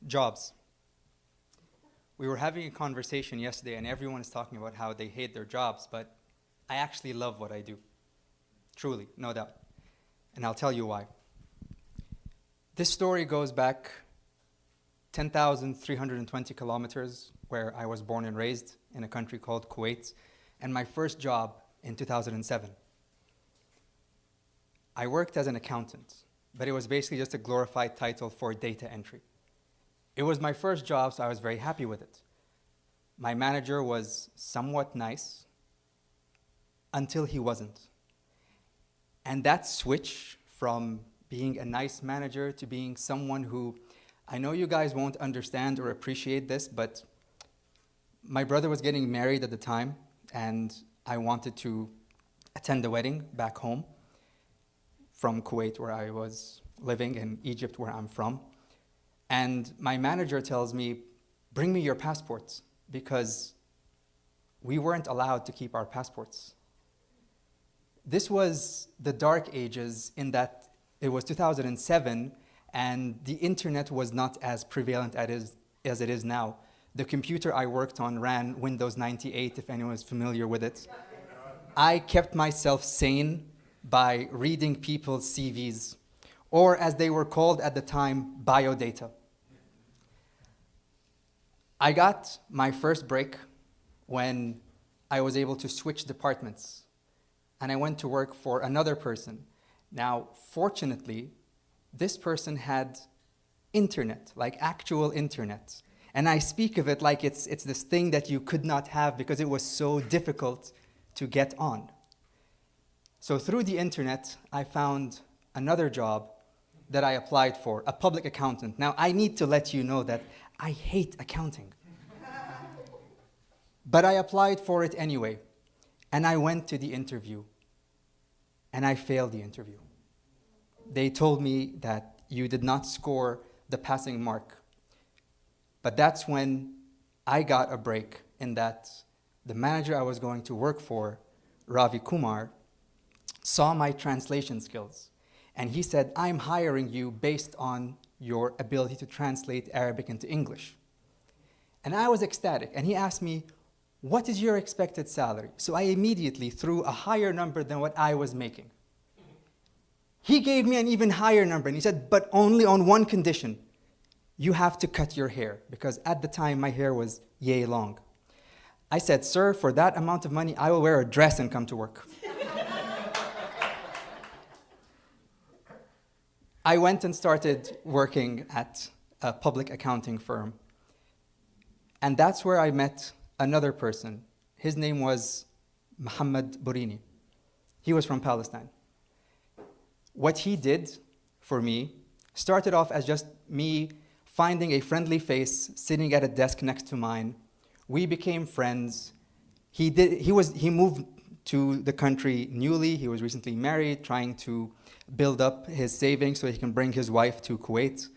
Jobs. We were having a conversation yesterday, and everyone is talking about how they hate their jobs, but I actually love what I do. Truly, no doubt. And I'll tell you why. This story goes back 10,320 kilometers, where I was born and raised in a country called Kuwait, and my first job in 2007. I worked as an accountant, but it was basically just a glorified title for data entry. It was my first job, so I was very happy with it. My manager was somewhat nice until he wasn't. And that switch from being a nice manager to being someone who, I know you guys won't understand or appreciate this, but my brother was getting married at the time, and I wanted to attend the wedding back home from Kuwait, where I was living, in Egypt, where I'm from. And my manager tells me, bring me your passports, because we weren't allowed to keep our passports. This was the dark ages in that it was 2007, and the internet was not as prevalent as it is now. The computer I worked on ran Windows 98, if anyone is familiar with it. I kept myself sane by reading people's CVs, or as they were called at the time, biodata. I got my first break when I was able to switch departments, and I went to work for another person. Now, fortunately, this person had internet, like actual internet. And I speak of it like it's this thing that you could not have because it was so difficult to get on. So through the internet, I found another job that I applied for, a public accountant. Now, I need to let you know that I hate accounting. But I applied for it anyway, and I went to the interview, and I failed the interview. They told me that you did not score the passing mark. But that's when I got a break, in that the manager I was going to work for, Ravi Kumar, saw my translation skills. And he said, I'm hiring you based on your ability to translate Arabic into English. And I was ecstatic. And he asked me, what is your expected salary? So I immediately threw a higher number than what I was making. He gave me an even higher number, and he said, but only on one condition. You have to cut your hair, because at the time my hair was yay long. I said, sir, for that amount of money, I will wear a dress and come to work. I went and started working at a public accounting firm. And that's where I met another person. His name was Muhammad Burini. He was from Palestine. What he did for me started off as just me finding a friendly face sitting at a desk next to mine. We became friends. He moved to the country newly. He was recently married, trying to build up his savings so he can bring his wife to Kuwait.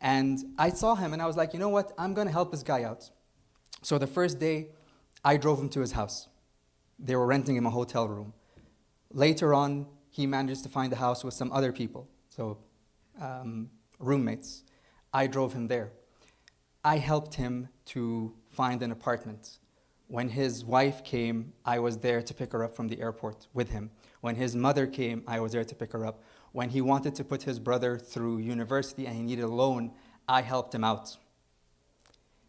And I saw him and I was like, you know what? I'm going to help this guy out. So the first day, I drove him to his house. They were renting him a hotel room. Later on, he managed to find a house with some other people, so roommates. I drove him there. I helped him to find an apartment. When his wife came, I was there to pick her up from the airport with him. When his mother came, I was there to pick her up. When he wanted to put his brother through university and he needed a loan, I helped him out.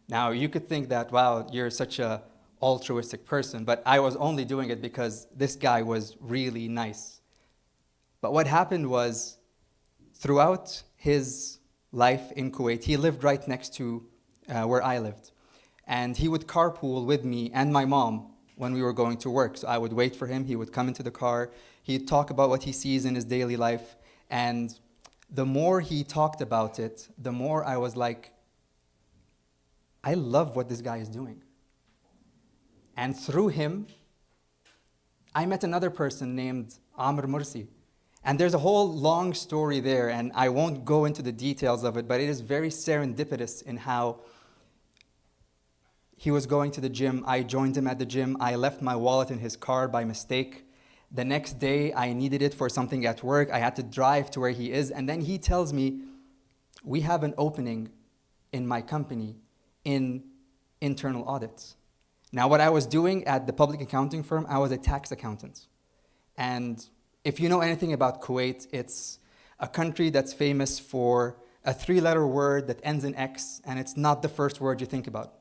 Now, you could think that, wow, you're such an altruistic person, but I was only doing it because this guy was really nice. But what happened was, throughout his life in Kuwait, he lived right next to where I lived. And he would carpool with me and my mom when we were going to work. So I would wait for him, he would come into the car, he'd talk about what he sees in his daily life. And the more he talked about it, the more I was like, I love what this guy is doing. And through him, I met another person named Amr Mursi. And there's a whole long story there, and I won't go into the details of it, but it is very serendipitous in how he was going to the gym. I joined him at the gym. I left my wallet in his car by mistake. The next day, I needed it for something at work. I had to drive to where he is. And then he tells me, we have an opening in my company in internal audits. Now, what I was doing at the public accounting firm, I was a tax accountant. And if you know anything about Kuwait, it's a country that's famous for a three-letter word that ends in X, and it's not the first word you think about.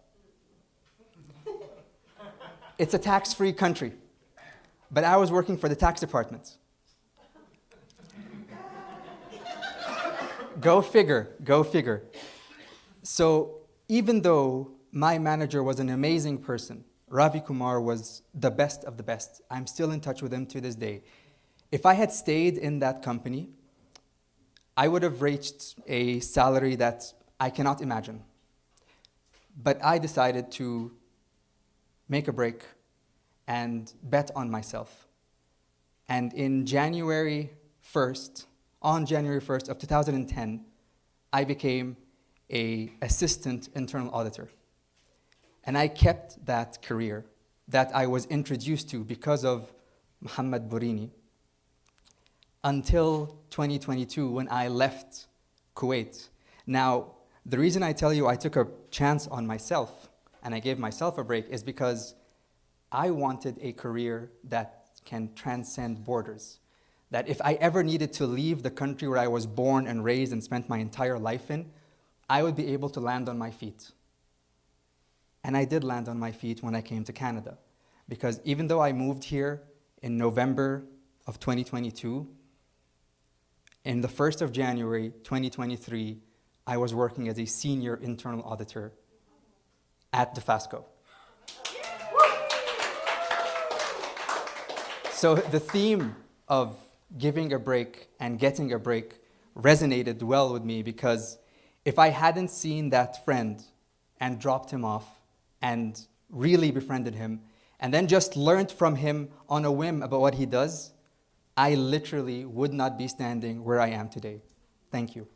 It's a tax-free country. But I was working for the tax department. Go figure, go figure. So even though my manager was an amazing person, Ravi Kumar was the best of the best. I'm still in touch with him to this day. If I had stayed in that company, I would have reached a salary that I cannot imagine. But I decided to make a break and bet on myself. And in January 1st, on January 1st of 2010, I became an assistant internal auditor. And I kept that career that I was introduced to because of Muhammad Burini until 2022 when I left Kuwait. Now, the reason I tell you I took a chance on myself and I gave myself a break is because I wanted a career that can transcend borders. That if I ever needed to leave the country where I was born and raised and spent my entire life in, I would be able to land on my feet. And I did land on my feet when I came to Canada. Because even though I moved here in November of 2022, in the 1st of January 2023, I was working as a senior internal auditor at DeFasco. So the theme of giving a break and getting a break resonated well with me because if I hadn't seen that friend and dropped him off and really befriended him and then just learned from him on a whim about what he does, I literally would not be standing where I am today. Thank you.